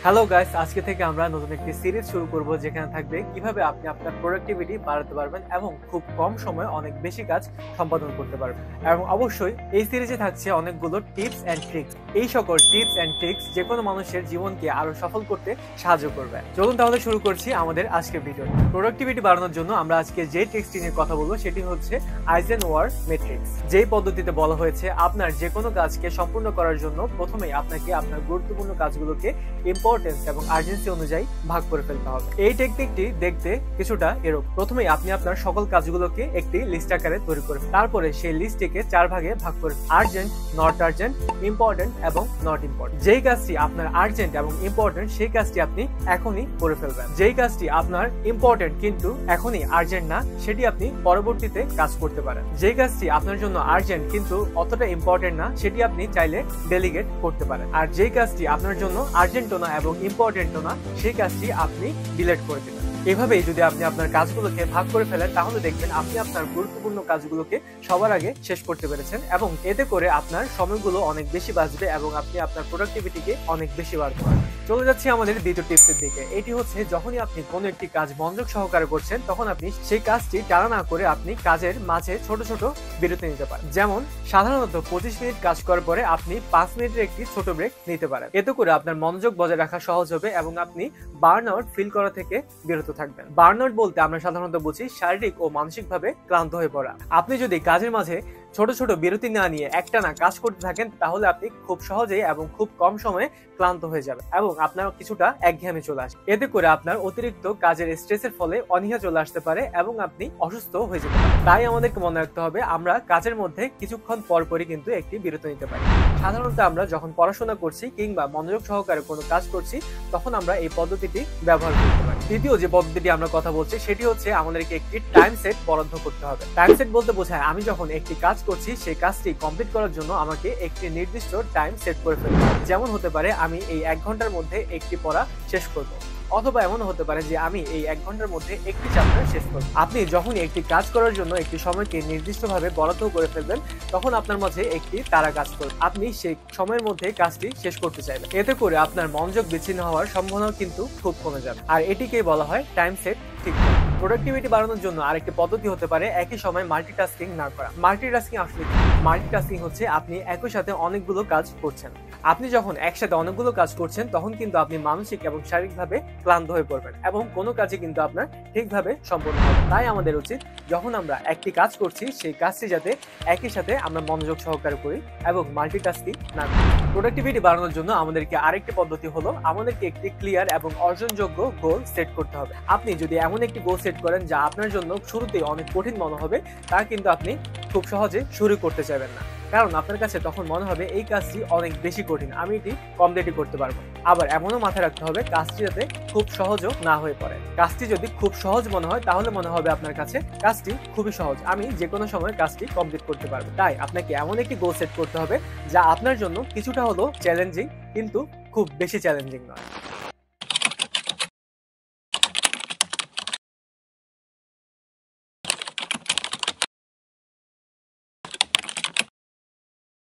Hello guys, আজকে থেকে আমরা নতুন একটি সিরিজ শুরু করব যেখানে থাকবে কিভাবে আপনি আপনার প্রোডাক্টিভিটি বাড়াতে পারবেন এবং খুব কম সময়ে অনেক বেশি কাজ সম্পাদন করতে পারবেন। এবং অবশ্যই এই সিরিজে থাকছে অনেকগুলো টিপস এন্ড ট্রিক্স। এই সকল টিপস এন্ড ট্রিক্স যে কোনো মানুষের জীবনকে আরো সফল করতে সাহায্য করবে। চলুন তাহলে শুরু করছি আমাদের আজকের ভিডিও। প্রোডাক্টিভিটি বাড়ানোর জন্য আমরা আজকে যে ট্রিক্সটি নিয়ে কথা বলবো সেটি হচ্ছে আইজেনওয়ার ম্যাট্রিক্স। যেই পদ্ধতিতে বলা হয়েছে আপনার যে কোনো কাজকে সম্পূর্ণ করার জন্য প্রথমেই আপনাকে আপনার গুরুত্বপূর্ণ কাজগুলোকে ইম্পর্টেন্স এবং আর্জেন্সি অনুযায়ী ভাগ করে ফেলতে হবে। এই টেকনিকটি দেখতে কিছুটা এরকম। প্রথমেই আপনি আপনার সকল কাজগুলোকে একটি লিস্ট আকারে তৈরি করবেন। তারপরে সেই লিস্টটিকে 4 ভাগে ভাগ করবেন: আর্জেন্ট, নট আর্জেন্ট, ইম্পর্টেন্ট এবং নট ইম্পর্টেন্ট। যেই কাজটি আপনার আর্জেন্ট এবং ইম্পর্টেন্ট সেই কাজটি আপনি এখনই করে ফেলবেন। যেই কাজটি আপনার ইম্পর্টেন্ট কিন্তু এখনই আর্জেন্ট না, সেটি আপনি পরবর্তীতে কাজ করতে পারেন। যেই কাজটি আপনার জন্য আর্জেন্ট কিন্তু অতটা ইম্পর্টেন্ট না, সেটি আপনি চাইলে ডেলিগেট করতে পারেন। আর যেই কাজটি আপনার জন্য আর্জেন্টও না এবং ইম্পর্টেন্টও না, সেই কাজটি আপনি ডিলিট করে দিবেন। এভাবেই যদি আপনি আপনার কাজগুলোকে ভাগ করে ফেলেন তাহলে দেখবেন আপনি আপনার গুরুত্বপূর্ণ কাজগুলোকে সবার আগে শেষ করতে পেরেছেন এবং এতে করে আপনার সময়গুলো অনেক বেশি বাঁচবে এবং আপনি আপনার প্রোডাক্টিভিটিকে অনেক বেশি বাড়তে পারবেন। চলে যাচ্ছি আমাদের দ্বিতীয় টিপসের দিকে। এটি হচ্ছে যখনই আপনি কোনো একটি কাজ মনোযোগ সহকারে করছেন তখন আপনি সেই কাজটি টানা না করে আপনি কাজের মাঝে ছোট ছোট বিরতি নিতে পারেন। যেমন সাধারণত 25 মিনিট কাজ করার পরে আপনি 5 মিনিটের একটি ছোট ব্রেক নিতে পারেন। এতে করে আপনার মনোযোগ বজায় রাখা সহজ হবে এবং আপনি বার্ন আউট ফিল করা থেকে বিরত থাকবেন। বার্ন আউট বলতে আমরা সাধারণত বুঝি শারীরিক ও মানসিকভাবে ক্লান্ত হয়ে পড়া। আপনি যদি কাজের মাঝে ছোট ছোট বিরতি না নিয়ে একটানা কাজ করতে থাকেন তাহলে আপনি খুব সহজেই এবং খুব কম সময়ে ক্লান্ত হয়ে যাবেন এবং আপনার কিছুটা একঘেয়েমি চলে আসে। এতে করে আপনার অতিরিক্ত কাজের স্ট্রেসের ফলে অনীহা চলে আসতে পারে এবং আপনি অসুস্থ হয়ে যেতে পারেন। তাই আমাদেরকে মনে রাখতে হবে আমরা কাজের মধ্যে কিছুক্ষণ পরপরই কিন্তু একটি বিরতি নিতে পারি। সাধারণত আমরা যখন পড়াশোনা করছি কিংবা মনোযোগ সহকারে কোনো কাজ করছি তখন আমরা এই পদ্ধতিটি ব্যবহার করতে পারি। দ্বিতীয় যে পদ্ধতিটি আমরা কথা বলছি সেটি হচ্ছে আমাদেরকে একটি টাইম সেট বরাদ্দ করতে হবে। টাইম সেট বলতে বোঝায় আমি যখন একটি কাজ করছি সেই কাজটি কমপ্লিট করার জন্য আমাকে একটি নির্দিষ্ট টাইম সেট করে ফেলতে হবে। যেমন হতে পারে আমি এই 1 ঘন্টার মধ্যে একটি পড়া শেষ করব, অথবা এমন হতে পারে যে আমি এই 1 ঘন্টার মধ্যে একটি চ্যাপ্টার শেষ করব। আপনি যখনই একটি কাজ করার জন্য একটি সময়কে নির্দিষ্টভাবে বরাদ্দ করে ফেলবেন তখন আপনার মাঝে একটি তাড়া কাজ করবে। আপনি সেই সময়ের মধ্যে কাজটি শেষ করতে চাইবেন। এতে করে আপনার মনোযোগ বিচ্ছিন্ন হওয়ার সম্ভাবনা কিন্তু খুব কমে যাবে। আর এটিকেই বলা হয় টাইম সেট ঠিক করা। প্রোডাক্টিভিটি বাড়ানোর জন্য আরেকটি পদ্ধতি হতে পারে একই সময় মাল্টিটাস্কিং না করা। মাল্টিটাস্কিং আসলে কি? মাল্টিটাস্কিং হচ্ছে আপনি একই সাথে অনেকগুলো কাজ করছেন। আপনি যখন একসাথে অনেকগুলো কাজ করছেন তখন কিন্তু আপনি মানসিক এবং শারীরিকভাবে ক্লান্ত হয়ে পড়বেন এবং কোনো কাজই কিন্তু আপনার ঠিকভাবে সম্পন্ন হবে। তাই আমাদের উচিত যখন আমরা একটি কাজ করছি সেই কাজটি যাতে একই সাথে আমরা মনোযোগ সহকারে করি এবং মাল্টিটাস্কিং না করি। প্রোডাক্টিভিটি বাড়ানোর জন্য আমাদেরকে আরেকটি পদ্ধতি হলো আমাদেরকে একটি ক্লিয়ার এবং অর্জনযোগ্য গোল সেট করতে হবে। আপনি যদি এমন একটি গোল সেট করেন যা আপনার জন্য শুরুতেই অনেক কঠিন মনে হবে তা কিন্তু আপনি খুব সহজে শুরু করতে চাইবেন না, কারণ আপনার কাছে তখন মনে হবে এই কাজটি অনেক বেশি কঠিন, আমি এটি কমপ্লিট করতে পারবো। আবার এমনও মাথায় রাখতে হবে কাজটি যাতে খুব সহজও না হয়ে পড়ে। কাজটি যদি খুব সহজ মনে হয় তাহলে মনে হবে আপনার কাছে কাজটি খুবই সহজ, আমি যে কোনো সময় কাজটি কমপ্লিট করতে পারবো। তাই আপনাকে এমন একটি গোল সেট করতে হবে যা আপনার জন্য কিছুটা হলেও চ্যালেঞ্জিং কিন্তু খুব বেশি চ্যালেঞ্জিং নয়।